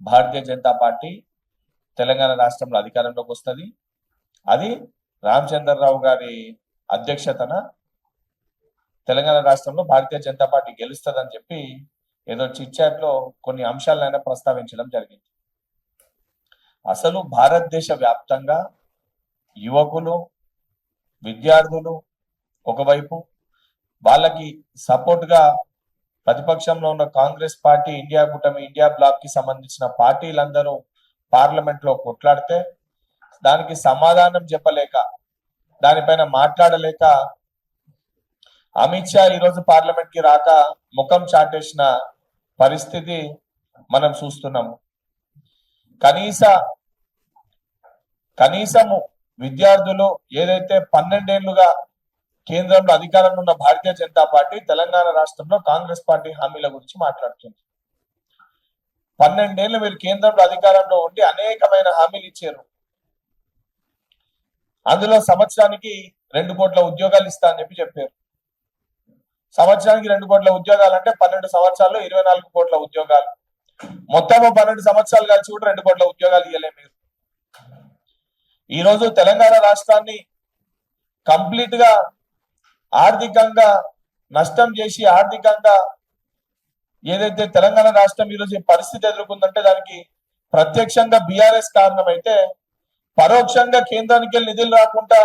Bharatiya Janata party Telangana రాష్ట్రంలో అధికారంలోకి వస్తుంది. అది రామచంద్రరావు గారి అధ్యక్షతన తెలంగాణ రాష్ట్రంలో భారతీయ జనతా పార్టీ గెలుస్తుందని చెప్పి ఏదో చిట్చాట్ లో కొన్ని అంశాలైనా ప్రస్తావించడం జరిగింది. అసలు భారతదేశ వ్యాప్తంగా యువకులు, విద్యార్థులు ఒకవైపు, వాళ్ళకి సపోర్ట్ గా ప్రతిపక్షంలో ఉన్న కాంగ్రెస్ పార్టీ, ఇండియా కూటమి, ఇండియా బ్లాక్ కి సంబంధించిన పార్టీలందరూ పార్లమెంట్ లో కొట్లాడితే దానికి సమాధానం చెప్పలేక, దానిపైన మాట్లాడలేక అమిత్ షా ఈరోజు పార్లమెంట్ కి రాక ముఖం చాటేసిన పరిస్థితి మనం చూస్తున్నాము. కనీసము విద్యార్థులు ఏదైతే 12 ఏళ్లుగా కేంద్రంలో అధికారంలో ఉన్న భారతీయ జనతా పార్టీ తెలంగాణ రాష్ట్రంలో కాంగ్రెస్ పార్టీ హామీల గురించి మాట్లాడుతుంది. 12 ఏళ్ళు వీళ్ళు కేంద్రంలో అధికారంలో ఉండి అనేకమైన హామీలు ఇచ్చారు. అందులో సంవత్సరానికి 2 కోట్ల ఉద్యోగాలు ఇస్తా అని చెప్పారు. సంవత్సరానికి 2 కోట్ల ఉద్యోగాలు అంటే 12 సంవత్సరాల్లో 24 కోట్ల ఉద్యోగాలు. మొత్తము 12 సంవత్సరాలు కలిసి కూడా 2 కోట్ల ఉద్యోగాలు ఇవ్వలేము మీరు. ఈ రోజు తెలంగాణ రాష్ట్రాన్ని కంప్లీట్ గా ఆర్థికంగా నష్టం చేసి, ఆర్థికంగా ఏదైతే తెలంగాణ రాష్ట్రం ఈరోజు పరిస్థితి ఎదుర్కొందంటే దానికి ప్రత్యక్షంగా బీఆర్ఎస్ కారణమైతే, పరోక్షంగా కేంద్రానికి వెళ్ళి నిధులు రాకుండా,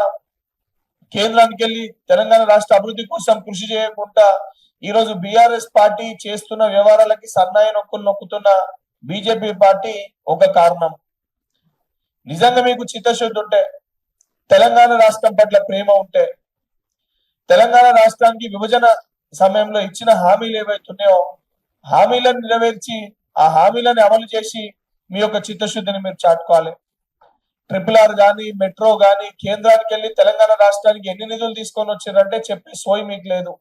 కేంద్రానికి వెళ్ళి తెలంగాణ రాష్ట్ర అభివృద్ధి కోసం కృషి చేయకుండా ఈరోజు బీఆర్ఎస్ పార్టీ చేస్తున్న వ్యవహారాలకి సన్నాయి నొక్కులు నొక్కుతున్న బీజేపీ పార్టీ ఒక కారణం. నిజంగా మీకు చిత్తశుద్ధి ఉంటే, తెలంగాణ రాష్ట్రం పట్ల ప్రేమ ఉంటే, తెలంగాణ రాష్ట్రానికి విభజన సమయంలో ఇచ్చిన హామీలు ఏవైతున్నాయో హామీలను నెరవేర్చి ఆ హామీలను అమలు చేసి మీ యొక్క చిత్తశుద్ధిని మీరు చాటుకోవాలి. RRR గాని, మెట్రో గాని కేంద్రానికి వెళ్ళి తెలంగాణ రాష్ట్రానికి ఎన్ని నిధులు తీసుకొని వచ్చారంటే చెప్పి సోయి మీకు లేదు,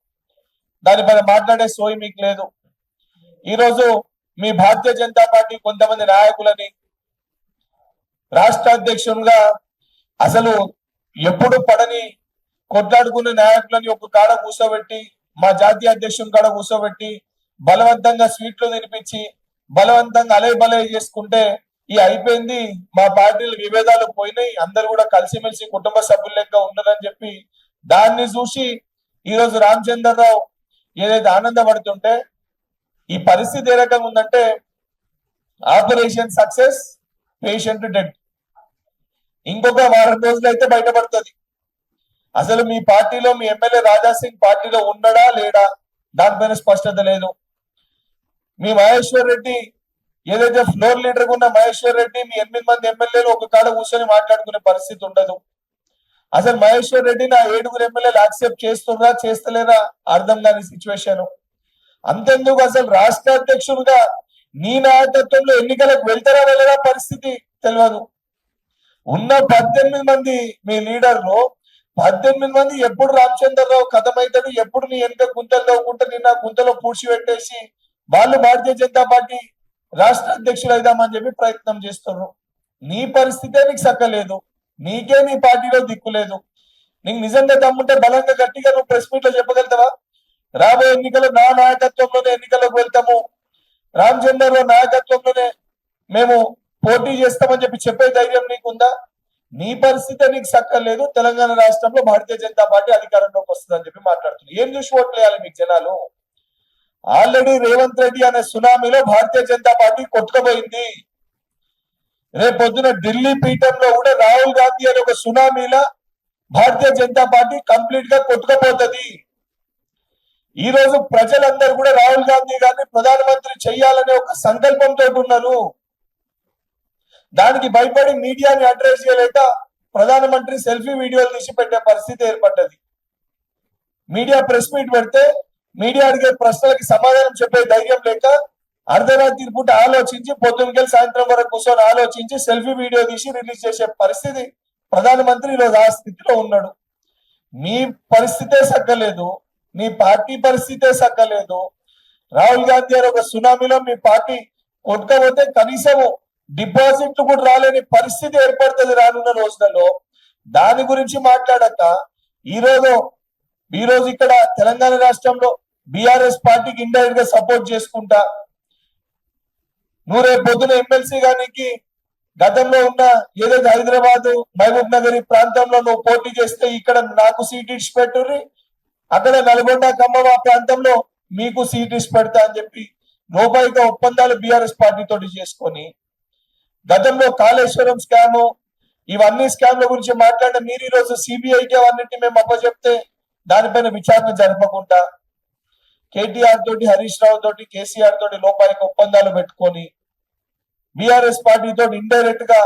దానిపైన మాట్లాడే సోయి మీకు లేదు. ఈరోజు మీ భారతీయ జనతా పార్టీ కొంతమంది నాయకులని రాష్ట్ర అధ్యక్షునిగా అసలు ఎప్పుడు పడని కొట్లాడుకునే నాయకులని ఒక కాడ కూర్చోబెట్టి, మా జాతీయ అధ్యక్షుని కాడ కూర్చోబెట్టి బలవంతంగా స్వీట్లు తినిపించి బలవంతంగా అలై బలై చేసుకుంటే ఈ అయిపోయింది, మా పార్టీల విభేదాలు పోయినాయి, అందరు కూడా కలిసిమెలిసి కుటుంబ సభ్యుల లెక్క ఉన్నారని చెప్పి దాన్ని చూసి ఈరోజు రామచంద్రరావు ఏదైతే ఆనందపడుతుంటే, ఈ పరిస్థితి ఏ రకంగా ఉందంటే ఆపరేషన్ సక్సెస్, పేషెంట్ డెడ్. ఇంకొక వారం రోజులు అయితే బయటపడుతుంది అసలు మీ పార్టీలో మీ ఎమ్మెల్యే రాజాసింగ్ పార్టీలో ఉన్నాడా లేడా, దానిపైన స్పష్టత లేదు. మీ మహేశ్వర్ రెడ్డి ఏదైతే ఫ్లోర్ లీడర్ ఉన్న మహేశ్వర్ రెడ్డి, మీ 8 మంది ఎమ్మెల్యేలు ఒక కాడ కూర్చొని మాట్లాడుకునే పరిస్థితి ఉండదు. అసలు మహేశ్వర్ రెడ్డి నా 7 ఎమ్మెల్యేలు యాక్సెప్ట్ చేస్తున్నా చేస్తలేరా అర్థం కాని సిచ్యువేషన్. అంతెందుకు అసలు రాష్ట్ర అధ్యక్షులుగా నీ నాయకత్వంలో ఎన్నికలకు వెళ్తారా వెళ్ళరా పరిస్థితి తెలియదు. ఉన్న 18 మంది మీ లీడర్లు 18 మంది ఎప్పుడు రామచంద్రరావు కథమవుతాడు, ఎప్పుడు నీ వెనుక గుంతలు తవ్వుకుంటే నిన్న గుంతలో పూడ్చి పెట్టేసి వాళ్ళు భారతీయ జనతా పార్టీ రాష్ట్ర అధ్యక్షులు అయిదామని చెప్పి ప్రయత్నం చేస్తున్నారు. నీ పరిస్థితే నీకు సక్కలేదు, నీకే నీ పార్టీలో దిక్కులేదు. నీకు నిజంగా దమ్ముంటే బలంగా గట్టిగా నువ్వు ప్రెస్ మీట్ లో చెప్పగలుగుతావా, రాబోయే ఎన్నికల్లో నా నాయకత్వంలోనే ఎన్నికలకు వెళ్తాము, రామచంద్రరావు నాయకత్వంలోనే మేము పోటీ చేస్తామని చెప్పి చెప్పే ధైర్యం నీకుందా? నీ పరిస్థితి నీకు సక్కలేదు. తెలంగాణ రాష్ట్రంలో భారతీయ జనతా పార్టీ అధికారంలోకి వస్తుందని చెప్పి మాట్లాడుతుంది. ఏం చూసి ఓట్లు వేయాలి మీకు జనాలు? ఆల్రెడీ రేవంత్ రెడ్డి అనే సునామీలో భారతీయ జనతా పార్టీ కొట్టుకుపోయింది. రేపొద్దున ఢిల్లీ పీఠంలో కూడా రాహుల్ గాంధీ అనే ఒక సునామీలో భారతీయ జనతా పార్టీ కంప్లీట్ గా కొట్టుకుపోతుంది. ఈ రోజు ప్రజలందరూ కూడా రాహుల్ గాంధీ గారిని ప్రధానమంత్రి చెయ్యాలనే ఒక సంకల్పంతో ఉన్నారు. దానికి భయపడి మీడియాని అడ్రస్ చేయలేక ప్రధానమంత్రి సెల్ఫీ వీడియోలు తీసి పెట్టే పరిస్థితి ఏర్పడ్డది. మీడియా ప్రెస్ మీట్ పెడితే మీడియా అడిగే ప్రశ్నలకి సమాధానం చెప్పే ధైర్యం లేక అర్ధరాత్రి పూట ఆలోచించి పొద్దున్నకెళ్ళి సాయంత్రం వరకు కూర్చొని ఆలోచించి సెల్ఫీ వీడియో తీసి రిలీజ్ చేసే పరిస్థితి ప్రధానమంత్రి ఈరోజు ఆ స్థితిలో ఉన్నాడు. మీ పరిస్థితే సక్కలేదు, మీ పార్టీ పరిస్థితే సక్కలేదు. రాహుల్ గాంధీ గారు ఒక సునామీలో మీ పార్టీ కొట్టుకపోతే కనీసము డిపాజిట్లు కూడా రాలేని పరిస్థితి ఏర్పడుతుంది రానున్న రోజులలో. దాని గురించి మాట్లాడక ఈ రోజు ఇక్కడ తెలంగాణ రాష్ట్రంలో బీఆర్ఎస్ పార్టీకి ఇండైరెక్ట్ గా సపోర్ట్ చేసుకుంటా నువ్వు రేపు పొద్దున ఎమ్మెల్సీ గానికి గతంలో ఉన్న ఏదైతే హైదరాబాద్ మహబూబ్ నగర్ ఈ ప్రాంతంలో నువ్వు పోటీ చేస్తే ఇక్కడ నాకు సీట్ ఇచ్చి పెట్టుర్రి, అక్కడ నల్గొండ ఖమ్మం ఆ ప్రాంతంలో మీకు సీట్ ఇచ్చి పెడతా అని చెప్పి లోపాయిక ఒప్పందాలు బీఆర్ఎస్ పార్టీ తోటి చేసుకొని గతంలో కాళేశ్వరం స్కామ్ ఇవన్నీ స్కామ్ల గురించి మాట్లాడిన మీరు ఈ రోజు సిబిఐకి అవన్నింటినీ మేము అప్పచెప్తే దానిపైన విచారణ జరపకుండా కేటీఆర్ తోటి హరీష్ రావు తోటి కేసీఆర్ తోటి లోపాయిక ఒప్పందాలు పెట్టుకొని బీఆర్ఎస్ పార్టీ తోటి ఇండైరెక్ట్ గా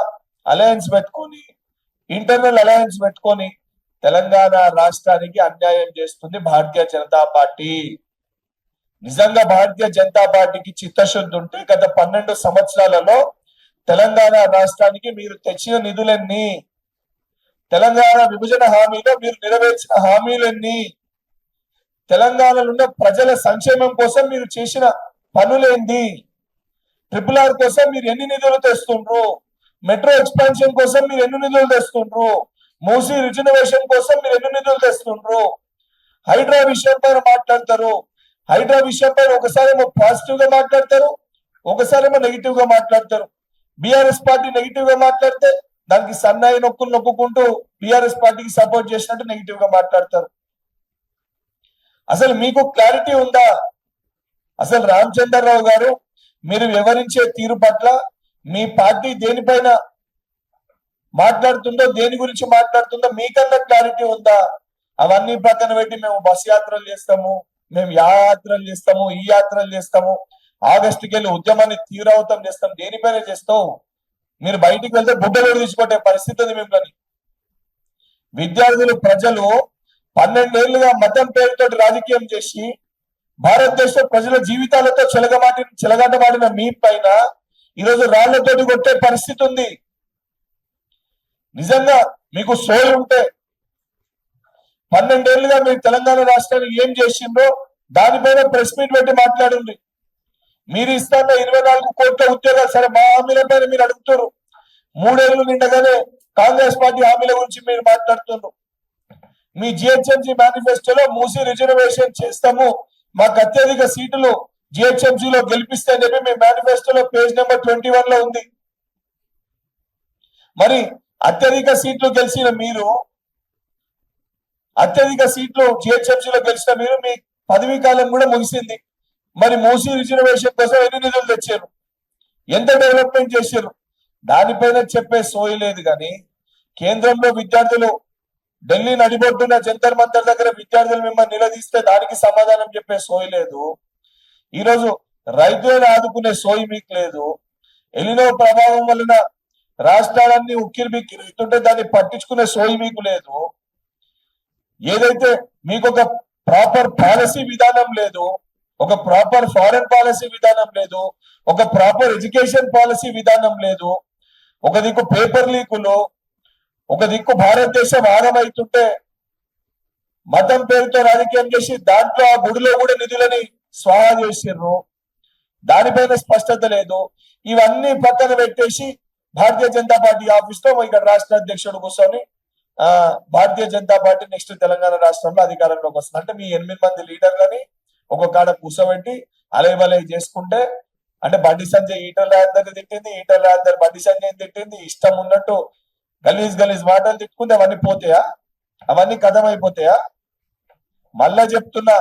అలయన్స్ పెట్టుకొని ఇంటర్నల్ అలయన్స్ పెట్టుకొని తెలంగాణ రాష్ట్రానికి అన్యాయం చేస్తుంది భారతీయ జనతా పార్టీ. నిజంగా భారతీయ జనతా పార్టీకి చిత్తశుద్ధి ఉంటే గత 12 సంవత్సరాలలో తెలంగాణ రాష్ట్రానికి మీరు తెచ్చిన నిధులన్నీ, తెలంగాణ విభజన హామీలో మీరు నెరవేర్చిన హామీలన్నీ, తెలంగాణలో ఉన్న ప్రజల సంక్షేమం కోసం మీరు చేసిన పనులేంది, RRR కోసం మీరు ఎన్ని నిధులు తెస్తుండ్రు, మెట్రో ఎక్స్పాన్షన్ కోసం మీరు ఎన్ని నిధులు తెస్తుండ్రు, మూసీ రిజర్వేషన్ కోసం మీరు ఎన్ని నిధులు తెస్తుండ్రు, హైడ్రా విషయం పైన మాట్లాడతారు. హైడ్రా విషయం పైన ఒకసారేమో పాజిటివ్ గా మాట్లాడతారు, ఒకసారేమో నెగిటివ్ గా మాట్లాడతారు. బీఆర్ఎస్ పార్టీ నెగిటివ్ గా మాట్లాడితే దానికి సన్నాయి నొక్కులు నొక్కుంటూ బీఆర్ఎస్ పార్టీకి సపోర్ట్ చేసినట్టు నెగిటివ్ గా మాట్లాడతారు. అసలు మీకు క్లారిటీ ఉందా? అసలు రామచంద్రరావు గారు మీరు వివరించే తీరు పట్ల మీ పార్టీ దేనిపైన మాట్లాడుతుందో, దేని గురించి మాట్లాడుతుందో మీకన్నా క్లారిటీ ఉందా? అవన్నీ పక్కన పెట్టి మేము బస్ యాత్రలు చేస్తాము, మేము యాత్రలు చేస్తాము, ఈ యాత్రలు చేస్తాము, ఆగస్టుకి వెళ్ళి ఉద్యమాన్ని తీవ్రవతం చేస్తాం, దేనిపైన చేస్తావు? మీరు బయటికి వెళ్తే బుడ్డలు తీసిపట్టే పరిస్థితి ఉంది మిమ్మల్ని. విద్యార్థులు ప్రజలు 12 ఏళ్లుగా మతం పేరుతో రాజకీయం చేసి భారతదేశ ప్రజల జీవితాలతో చెలగాటమాడిన మీ పైన ఈరోజు రాళ్లతోటి కొట్టే పరిస్థితి ఉంది. నిజంగా మీకు సోయి ఉంటే 12 ఏళ్లుగా మీరు తెలంగాణ రాష్ట్రానికి ఏం చేసిండ్రో దానిపైన ప్రెస్ మీట్ పెట్టి మాట్లాడండి. మీరు ఇస్తాన్న 24 కోట్ల ఉద్యోగాలు సరే మా హామీల పైన మీరు అడుగుతారు. 3 ఏళ్లు నిండగానే కాంగ్రెస్ పార్టీ హామీల గురించి మీరు మాట్లాడుతున్నారు. మీ జిహెచ్ఎంసీ మేనిఫెస్టోలో మూసీ రిజర్వేషన్ చేస్తాము, మాకు అత్యధిక సీట్లు జిహెచ్ఎంసీలో గెలిపిస్తే అని చెప్పి మీ మేనిఫెస్టోలో పేజ్ నెంబర్ 21 లో ఉంది. మరి అత్యధిక సీట్లు గెలిచిన మీరు, అత్యధిక సీట్లు జిహెచ్ఎంసీలో గెలిచిన మీరు, మీ పదవీ కాలం కూడా ముగిసింది. మరి మూసీ రిజర్వేషన్ కోసం ఎన్ని నిధులు తెచ్చారు, ఎంత డెవలప్మెంట్ చేశారు, దానిపైన చెప్పే సోయి లేదు. కానీ కేంద్రంలో విద్యార్థులు ఢిల్లీ నడిబొడ్డున జంతర్ మంతర్ దగ్గర విద్యార్థులు మిమ్మల్ని నిలదీస్తే దానికి సమాధానం చెప్పే సోయి లేదు. ఈరోజు రైతులను ఆదుకునే సోయి మీకు లేదు. ఎలినో ప్రభావం వలన రాష్ట్రాలన్నీ ఉక్కిరి బిక్కిరి అవుతుంటే దాన్ని పట్టించుకునే సోయి మీకు లేదు. ఏదైతే మీకు ఒక ప్రాపర్ పాలసీ విధానం లేదు, ఒక ప్రాపర్ ఫారెన్ పాలసీ విధానం లేదు, ఒక ప్రాపర్ ఎడ్యుకేషన్ పాలసీ విధానం లేదు, ఒక దిక్కు పేపర్ లీకులు, ఒక దిక్కు భారతదేశం ఆగమైతుంటే మతం పేరుతో రాజకీయం చేసి దాంట్లో ఆ గుడిలో కూడా నిధులని స్వాహా చేసిర్రు, దానిపైన స్పష్టత లేదు. ఇవన్నీ పక్కన పెట్టేసి భారతీయ జనతా పార్టీ ఆఫీస్ లో ఇక్కడ రాష్ట్ర అధ్యక్షుడు కూర్చొని భారతీయ జనతా పార్టీ నెక్స్ట్ తెలంగాణ రాష్ట్రంలో అధికారంలోకి వస్తుంది అంటే మీ 8 మంది లీడర్లని ఒక కాడ కూర్చోబెట్టి అలైబలై చేసుకుంటే, అంటే బండి సంజయ్ ఈటల రాజేందర్ తిట్టింది, ఈటల రాజేందర్ బండి సంజయ్ తిట్టింది, ఇష్టం ఉన్నట్టు గలీజ్ గలీజ్ మాటలు తిట్టుకుంటే అవన్నీ పోతాయా? అవన్నీ కథమైపోతాయా? మళ్ళా చెప్తున్నా,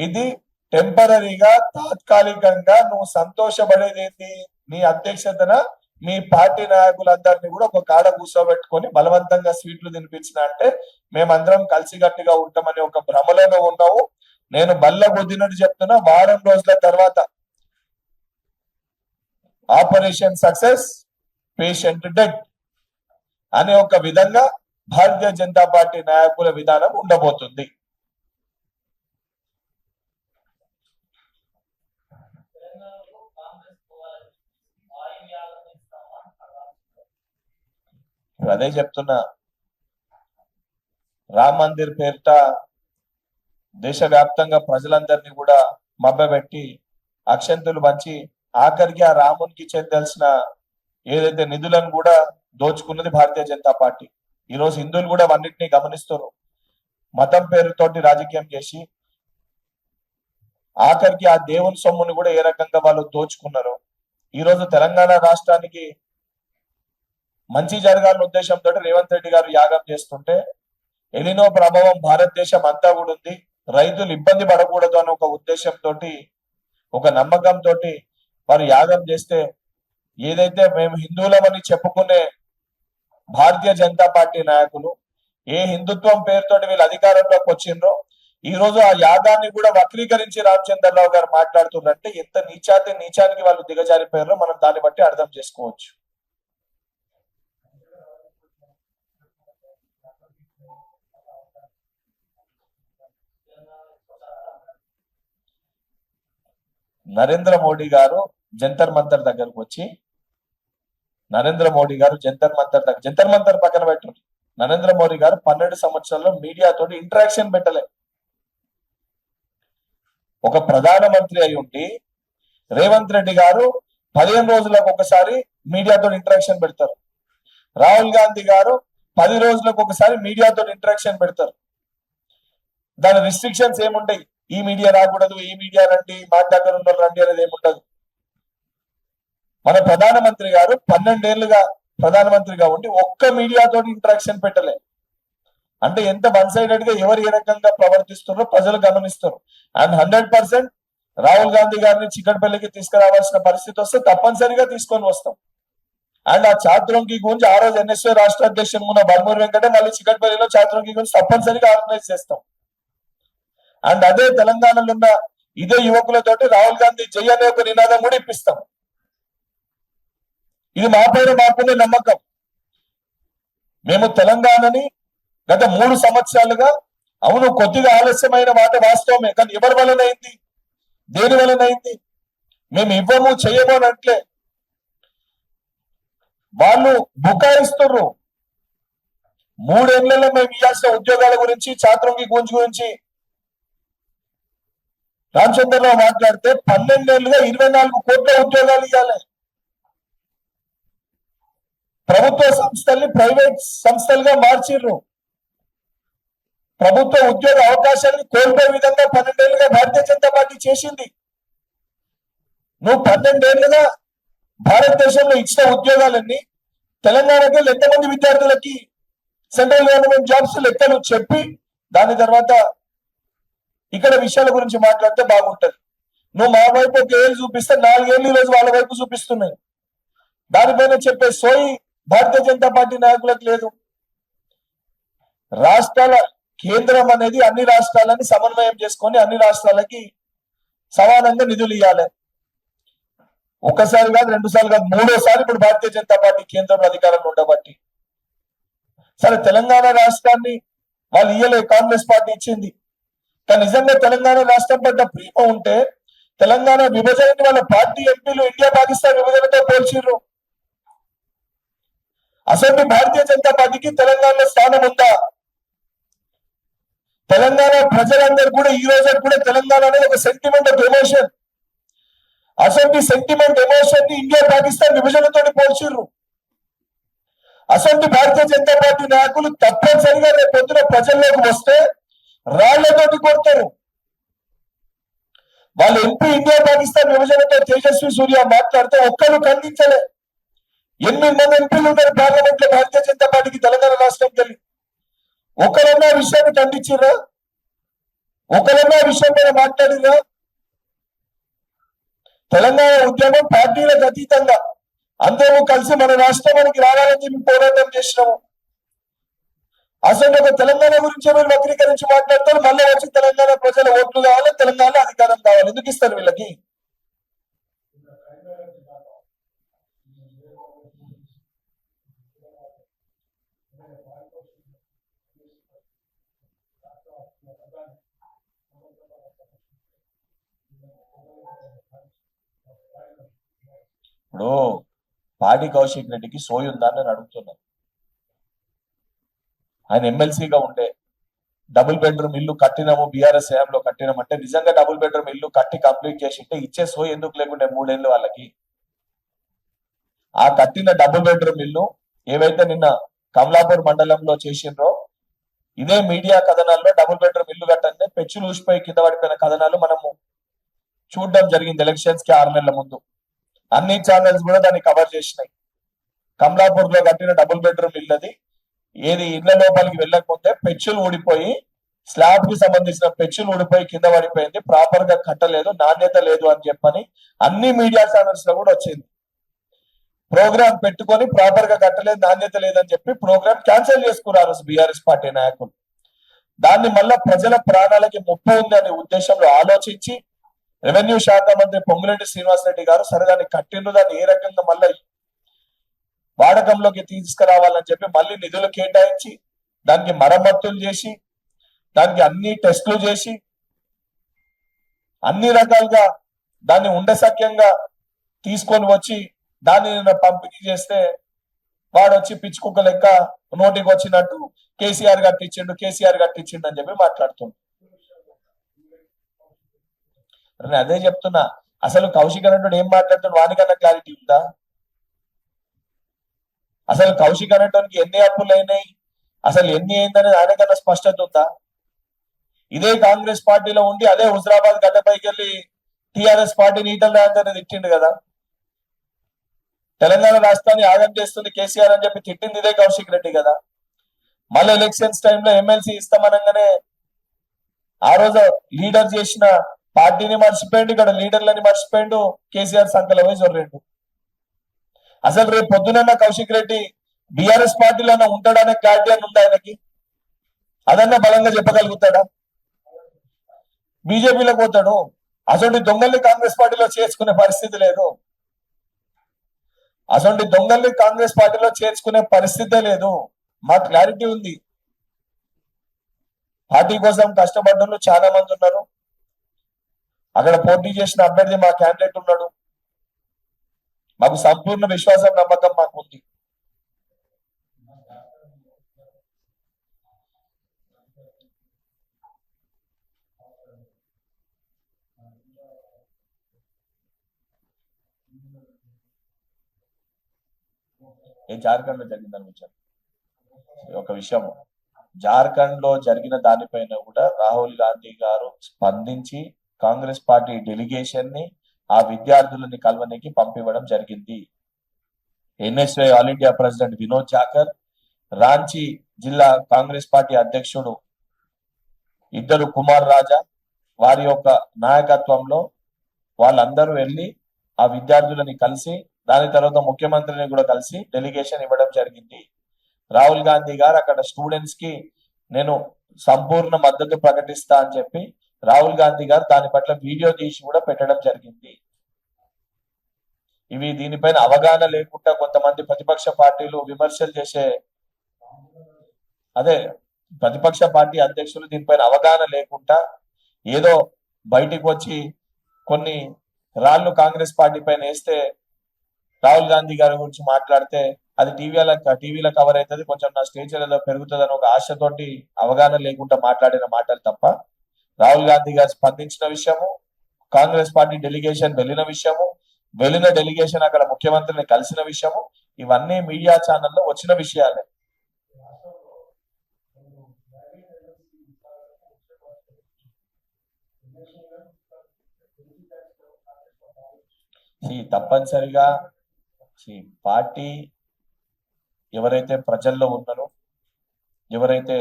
ఇది టెంపరీగా తాత్కాలికంగా నువ్వు సంతోషపడేది నీ అధ్యక్షతన మీ పార్టీ నాయకులందరినీ కూడా ఒక కాడ కూర్చోబెట్టుకొని బలవంతంగా స్వీట్లు తినిపించిన అంటే మేమందరం కలిసిగట్టిగా ఉంటామని ఒక భ్రమలోనే ఉన్నావు. నేను బల్ల కొద్దినట్టు చెప్తున్నా, వారం రోజుల తర్వాత ఆపరేషన్ సక్సెస్, పేషెంట్ డెడ్ అనే ఒక విధంగా భారతీయ జనతా పార్టీ నాయకుల విధానం ఉండబోతుంది. అదే చెప్తున్నా, రామ్ మందిర్ పేరిట దేశవ్యాప్తంగా ప్రజలందరినీ కూడా మభ్యపెట్టి అక్షంతులు పంచి ఆఖరికి ఆ రామునికి చెందాల్సిన ఏదైతే నిధులను కూడా దోచుకున్నది భారతీయ జనతా పార్టీ. ఈరోజు హిందువులు కూడా అన్నింటినీ గమనిస్తారు. మతం పేరుతోటి రాజకీయం చేసి ఆఖరికి ఆ దేవుని సొమ్ముని కూడా ఏ రకంగా వాళ్ళు దోచుకున్నారు. ఈ రోజు తెలంగాణ రాష్ట్రానికి మంచి జరగాలన్న ఉద్దేశంతో రేవంత్ రెడ్డి గారు యాగం చేస్తుంటే ఎలినో ప్రభావం భారతదేశం అంతా కూడా ఉంది, రైతులు ఇబ్బంది పడకూడదు అనే ఒక ఉద్దేశంతో ఒక నమ్మకంతో వారు యాగం చేస్తే ఏదైతే మేము హిందువులమని చెప్పుకునే భారతీయ జనతా పార్టీ నాయకులు ఏ హిందుత్వం పేరుతోటి వీళ్ళు అధికారంలోకి వచ్చిండ్రో ఈ రోజు ఆ యాగాన్ని కూడా వక్రీకరించి రామచంద్రరావు గారు మాట్లాడుతున్నారంటే ఎంత నీచానికి వాళ్ళు దిగజారిపోయారో మనం దాన్ని బట్టి అర్థం చేసుకోవచ్చు. నరేంద్ర మోడీ గారు జంతర్ మంతర్ దగ్గరకు వచ్చి జంతర్ మంతర్ పక్కన పెట్టు, నరేంద్ర మోడీ గారు 12 సంవత్సరాల్లో మీడియాతో ఇంటరాక్షన్ పెట్టలే. ఒక ప్రధానమంత్రి అయి ఉండి రేవంత్ రెడ్డి గారు 15 రోజులకు ఒకసారి మీడియాతో ఇంటరాక్షన్ పెడతారు. రాహుల్ గాంధీ గారు 10 రోజులకు ఒకసారి మీడియాతో ఇంటరాక్షన్ పెడతారు. దాని రిస్ట్రిక్షన్స్ ఏముంటాయి, ఈ మీడియా రాకూడదు, ఈ మీడియా రండి, మా దగ్గర ఉన్న రండి అనేది ఏముండదు. మన ప్రధానమంత్రి గారు 12 ఏళ్లుగా ప్రధానమంత్రిగా ఉండి ఒక్క మీడియాతో ఇంటరాక్షన్ పెట్టలే. అంటే ఎంత వన్ సైడెడ్ గా ఎవరు ఏ రకంగా ప్రవర్తిస్తున్నారో ప్రజలు గమనిస్తారు. అండ్ 100% రాహుల్ గాంధీ గారిని చిక్కడపల్లికి తీసుకురావాల్సిన పరిస్థితి వస్తే తప్పనిసరిగా తీసుకొని వస్తాం. అండ్ ఆ చాతురంకి గురించి ఆ రోజు ఎన్ఎస్ఏ రాష్ట్ర అధ్యక్షుడు ఉన్న బర్మూర్ వెంకటే మళ్ళీ చిక్కడపల్లిలో చాతురంకి గురించి తప్పనిసరిగా ఆర్గనైజ్ చేస్తాం. అండ్ అదే తెలంగాణలో ఉన్న ఇదే యువకులతోటి రాహుల్ గాంధీ జై అనే ఒక నినాదం కూడా ఇప్పిస్తాం. ఇది మా పైన మాకునే నమ్మకం. మేము తెలంగాణని గత 3 సంవత్సరాలుగా, అవును కొద్దిగా ఆలస్యమైన మాట వాస్తవమే, కానీ ఎవరి వలనైంది, దేని వలనైంది, మేము ఇవ్వము చెయ్యము అని అట్లే వాళ్ళు బుకాయిస్తున్నారు. 3 ఏళ్లలో మేము ఇవ్వాల్సిన ఉద్యోగాల గురించి, చాతురంగి గురించి రామచంద్రరావు మాట్లాడితే 12 ఏళ్లుగా 24 కోట్ల ఉద్యోగాలు ఇవ్వాలి. ప్రభుత్వ సంస్థల్ని ప్రైవేట్ సంస్థలుగా మార్చిర్రు. ప్రభుత్వ ఉద్యోగ అవకాశాలను కోల్పోయే విధంగా 12 ఏళ్లుగా భారతీయ జనతా పార్టీ చేసింది. నువ్వు 12 ఏళ్లుగా భారతదేశంలో ఇచ్చిన ఉద్యోగాలన్నీ తెలంగాణకి ఎంతమంది విద్యార్థులకి సెంట్రల్ గవర్నమెంట్ జాబ్స్ లెక్కలు చెప్పి దాని తర్వాత ఇక్కడ విషయాల గురించి మాట్లాడితే బాగుంటది. నువ్వు మా వైపు ఒక ఏళ్ళు చూపిస్తే 4 ఏళ్ళు ఈ రోజు వాళ్ళ వైపు చూపిస్తున్నాయి. దానిపైన చెప్పే సోయి భారతీయ జనతా పార్టీ నాయకులకు లేదు. రాష్ట్రాల కేంద్రం అనేది అన్ని రాష్ట్రాలని సమన్వయం చేసుకొని అన్ని రాష్ట్రాలకి సమానంగా నిధులు ఇవ్వాలి. ఒకసారి కాదు, 2 సార్లు కాదు, 3వ సారి ఇప్పుడు భారతీయ జనతా పార్టీ కేంద్రంలో అధికారంలో ఉండబట్టి. సరే తెలంగాణ రాష్ట్రాన్ని వాళ్ళు ఇయ్యలే, కాంగ్రెస్ పార్టీ ఇచ్చింది. కానీ నిజంగా తెలంగాణ రాష్ట్రం పట్ల ప్రేమ ఉంటే తెలంగాణ విభజనని వాళ్ళ పార్టీ ఎంపీలు ఇండియా పాకిస్తాన్ విభజనతో పోల్చిర్రు. అసలు భారతీయ జనతా పార్టీకి తెలంగాణలో స్థానం ఉందా? తెలంగాణ ప్రజలందరూ కూడా ఈ రోజు కూడా తెలంగాణ అనేది ఒక సెంటిమెంట్ ఆఫ్ ఎమోషన్. అసలు సెంటిమెంట్ ఎమోషన్ ని ఇండియా పాకిస్తాన్ విభజనతో పోల్చిర్రు. అసలు భారతీయ జనతా పార్టీ నాయకులు తప్పనిసరిగా రేపు పొద్దున ప్రజల్లోకి వస్తే రాళ్లతోటి కొడతారు. వాళ్ళ ఎంపీ ఇండియా పాకిస్తాన్ విభజనతో తేజస్వి సూర్య మాట్లాడితే ఒక్కరు ఖండించలే. 8 మంది ఎంపీలు ఉన్నారు పార్లమెంట్ లో భారతీయ జనతా పార్టీకి తెలంగాణ రాష్ట్రం కలిగి. ఒకరన్నా విషయాన్ని ఖండించిర్రా? ఒకరన్నా విషయం మీద మాట్లాడిరా? తెలంగాణ ఉద్యమం పార్టీలకు అతీతంగా అందరూ కలిసి మన రాష్ట్రానికి రావాలని చెప్పి పోరాటం చేసినాము. అసలు ఒక తెలంగాణ గురించి వీళ్ళు వక్రీకరించి మాట్లాడతారు. మళ్ళీ వచ్చి తెలంగాణ ప్రజల ఓట్లు కావాలి, తెలంగాణ అధికారం కావాలి. ఎందుకు ఇస్తారు వీళ్ళకి? ఇప్పుడు పాడి కౌశిక్ రెడ్డికి సోయి ఉందా అని నేను అడుగుతున్నాను. ఆయన ఎమ్మెల్సీగా ఉండే డబుల్ బెడ్రూమ్ ఇల్లు కట్టినాము, బీఆర్ఎస్ హయాంలో కట్టినామంటే నిజంగా డబుల్ బెడ్రూమ్ ఇల్లు కట్టి కంప్లీట్ చేసింటే ఇచ్చే సోయి ఎందుకు లేకుంటే 3 ఏళ్ళు వాళ్ళకి? ఆ కట్టిన డబుల్ బెడ్రూమ్ ఇల్లు ఏవైతే నిన్న కమలాపూర్ మండలంలో చేసిండ్రో ఇదే మీడియా కథనాల్లో డబుల్ బెడ్రూమ్ ఇల్లు కట్టండి పెచ్చులు ఊసిపోయి కింద పడిపోయిన కథనాలు మనము చూడడం జరిగింది ఎలక్షన్స్ కి 6 నెలల ముందు. అన్ని ఛానల్స్ కూడా దాన్ని కవర్ చేసినాయి. కమలాపూర్ లో కట్టిన డబుల్ బెడ్రూమ్ ఇల్లది, ఏది ఇళ్ల లోపలికి వెళ్ళకపోతే పెచ్చులు ఊడిపోయి, స్లాబ్ కి సంబంధించిన పెచ్చులు ఊడిపోయి కింద పడిపోయింది, ప్రాపర్ గా కట్టలేదు, నాణ్యత లేదు అని చెప్పని అన్ని మీడియా ఛానల్స్ లో కూడా వచ్చింది. ప్రోగ్రామ్ పెట్టుకొని ప్రాపర్ గా కట్టలేదు, నాణ్యత లేదని చెప్పి ప్రోగ్రామ్ క్యాన్సిల్ చేసుకున్నారు బీఆర్ఎస్ పార్టీ నాయకులు. దాన్ని మళ్ళా ప్రజల ప్రాణాలకి ముప్పు ఉంది అనే ఉద్దేశంలో ఆలోచించి రెవెన్యూ శాఖ మంత్రి పొంగులేటి శ్రీనివాసరెడ్డి గారు సరే దాన్ని కట్టిండ్రు, దాన్ని ఏ రకంగా మళ్ళీ వాడకంలోకి తీసుకురావాలని చెప్పి మళ్ళీ నిధులు కేటాయించి దానికి మరమ్మతులు చేసి దానికి అన్ని టెస్టులు చేసి అన్ని రకాలుగా దాన్ని ఉండసక్యంగా తీసుకొని వచ్చి దాన్ని పంపిణీ చేస్తే వాడు వచ్చి పిచ్చి కుక్క లెక్క నోటికి వచ్చినట్టు కేసీఆర్ కట్టించిండు అని చెప్పి మాట్లాడుతుండు. అదే చెప్తున్నా, అసలు కౌశిక్ అనేటువంటి ఏం మాట్లాడుతుండు, వానికన్నా క్లారిటీ ఉందా? అసలు కౌశిక్ అనేటువంటి ఎన్ని అప్పులు అయినాయి, అసలు ఎన్ని అయిందనేది ఆయనకన్నా స్పష్టత ఉందా? ఇదే కాంగ్రెస్ పార్టీలో ఉండి అదే హుజరాబాద్ గడ్డపైకి వెళ్ళి టిఆర్ఎస్ పార్టీని ఈటల రాజేందర్ తిట్టిండు కదా. తెలంగాణ రాష్ట్రాన్ని ఆగం చేస్తుంది కేసీఆర్ అని చెప్పి తిట్టింది ఇదే కౌశిక్ రెడ్డి కదా. మళ్ళీ ఎలక్షన్స్ టైంలో ఎమ్మెల్సీ ఇస్తామనగానే ఆ రోజు లీడర్ చేసిన పార్టీని మర్చిపోయిండు, ఇక్కడ లీడర్లని మర్చిపోయిండు, కేసీఆర్ సంఖ్యలో పోయి జొర్రెండు. అసలు రేపు పొద్దునన్న కౌశిక్ రెడ్డి బీఆర్ఎస్ పార్టీలోనే ఉంటాడనే క్లారిటీ అని ఉంది ఆయనకి? అదన్నా బలంగా చెప్పగలుగుతాడా? బీజేపీలోకి పోతాడు. అసలు దొంగల్ని కాంగ్రెస్ పార్టీలో చేర్చుకునే పరిస్థితి లేదు. అసలు దొంగల్ని కాంగ్రెస్ పార్టీలో చేర్చుకునే పరిస్థితే లేదు. మా క్లారిటీ ఉంది. పార్టీ కోసం కష్టపడ్డలు చాలా మంది ఉన్నారు. అక్కడ పోటీ చేసిన అభ్యర్థి మా క్యాండిడేట్ ఉన్నాడు. మాకు సంపూర్ణ విశ్వాసం, నమ్మకం మాకు ఉంది. జార్ఖండ్ లో జరిగిందని వచ్చారు ఒక విషయం. జార్ఖండ్ లో జరిగిన దానిపైన కూడా రాహుల్ గాంధీ గారు స్పందించి కాంగ్రెస్ పార్టీ డెలిగేషన్ ని ఆ విద్యార్థులని కలవనికి పంపివ్వడం జరిగింది. NSUI all India president Vinod Jakhar, Ranchi జిల్లా కాంగ్రెస్ పార్టీ అధ్యక్షుడు ఇద్దరు కుమార్ రాజా, వారి యొక్క నాయకత్వంలో వాళ్ళందరూ వెళ్ళి ఆ విద్యార్థులని కలిసి దాని తర్వాత ముఖ్యమంత్రిని కూడా కలిసి డెలిగేషన్ ఇవ్వడం జరిగింది. రాహుల్ గాంధీ గారు అక్కడ స్టూడెంట్స్ కి నేను సంపూర్ణ మద్దతు ప్రకటిస్తా అని చెప్పి రాహుల్ గాంధీ గారు దాని పట్ల వీడియో తీసి కూడా పెట్టడం జరిగింది. ఇవి దీనిపైన అవగాహన లేకుండా కొంతమంది ప్రతిపక్ష పార్టీలు విమర్శలు చేసే, అదే ప్రతిపక్ష పార్టీ అధ్యక్షులు దీనిపైన అవగాహన లేకుండా ఏదో బయటికి వచ్చి కొన్ని రాళ్లు కాంగ్రెస్ పార్టీ పైన వేస్తే రాహుల్ గాంధీ గారి గురించి మాట్లాడితే అది టీవీలో కవర్ అవుతుంది, కొంచెం నా స్టేజ్లలో పెరుగుతుంది అని ఒక ఆశతోటి అవగాహన లేకుండా మాట్లాడిన మాటలు తప్ప రాహుల్ గాంధీ గారు స్పందించిన విషయము, కాంగ్రెస్ పార్టీ డెలిగేషన్ వెళ్ళిన డెలిగేషన్ అక్కడ ముఖ్యమంత్రిని కలిసిన విషయము, ఇవన్నీ మీడియా ఛానల్లో వచ్చిన విషయాలే. తప్పనిసరిగా పార్టీ ఎవరైతే ప్రజల్లో ఉన్నారో, ఎవరైతే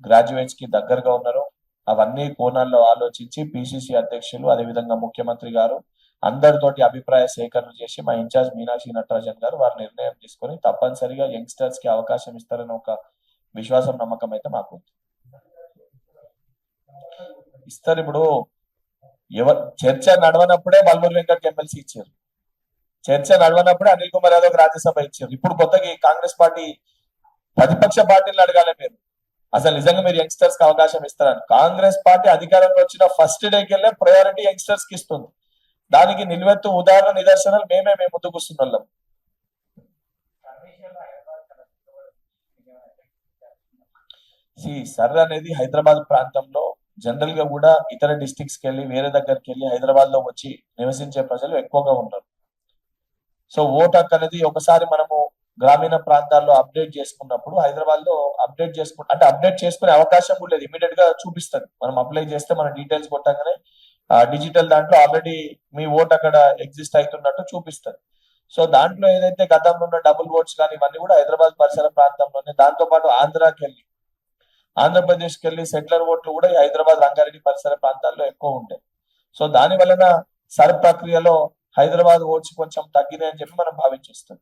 గ్రాడ్యుయేట్స్ కి దగ్గరగా ఉన్నారో అవన్నీ కోణాల్లో ఆలోచించి పిసిసి అధ్యక్షులు అదేవిధంగా ముఖ్యమంత్రి గారు అందరితోటి అభిప్రాయ సేకరణ చేసి మా ఇన్ఛార్జ్ మీనాక్షి నటరాజన్ గారు వారి నిర్ణయం తీసుకొని తప్పనిసరిగా యంగ్స్టర్స్ కి అవకాశం ఇస్తారని ఒక విశ్వాసం, నమ్మకం అయితే మాకు ఇస్తారు. ఇప్పుడు చర్చ నడవనప్పుడే మల్మూరు వెంకట్ ఎమ్మెల్సీ ఇచ్చారు, చర్చ నడవనప్పుడే అనిల్ కుమార్ యాదవ్ రాజ్యసభ ఇచ్చారు. ఇప్పుడు కొత్తగా కాంగ్రెస్ పార్టీ ప్రతిపక్ష పార్టీలు అడగాలి మీరు అసలు నిజంగా మీరు యంగ్స్టర్స్ కి అవకాశం ఇస్తారని. కాంగ్రెస్ పార్టీ అధికారంలో వచ్చిన ఫస్ట్ డేకి వెళ్ళే ప్రయారిటీ యంగ్స్టర్స్ కి ఇస్తుంది. దానికి నిలువెత్తు ఉదాహరణ నిదర్శనాలు మేము ముందుకు వస్తున్నాం. సర్ అనేది హైదరాబాద్ ప్రాంతంలో జనరల్ గా కూడా ఇతర డిస్ట్రిక్ట్స్ కి వెళ్ళి వేరే దగ్గరికి వెళ్ళి హైదరాబాద్ లో వచ్చి నివసించే ప్రజలు ఎక్కువగా ఉన్నారు. సో ఓట్ హక్కు అనేది ఒకసారి మనము గ్రామీణ ప్రాంతాల్లో అప్డేట్ చేసుకున్నప్పుడు హైదరాబాద్ లో అప్డేట్ చేసుకునే అవకాశం కూడా లేదు. ఇమీడియట్ గా చూపిస్తుంది. మనం అప్లై చేస్తే మన డీటెయిల్స్ కొట్టగానే డిజిటల్ దాంట్లో ఆల్రెడీ మీ ఓట్ అక్కడ ఎగ్జిస్ట్ అవుతున్నట్టు చూపిస్తుంది. సో దాంట్లో ఏదైతే గతంలో ఉన్న డబుల్ ఓట్స్ కానీ ఇవన్నీ కూడా హైదరాబాద్ పరిసర ప్రాంతంలోనే, దాంతో పాటు ఆంధ్రప్రదేశ్కి వెళ్ళి సెటిలర్ ఓట్లు కూడా ఈ హైదరాబాద్ రంగారెడ్డి పరిసర ప్రాంతాల్లో ఎక్కువ ఉంటాయి. సో దాని వలన సర్ ప్రక్రియలో హైదరాబాద్ ఓట్స్ కొంచెం తగ్గినాయి అని చెప్పి మనం భావించేస్తాం.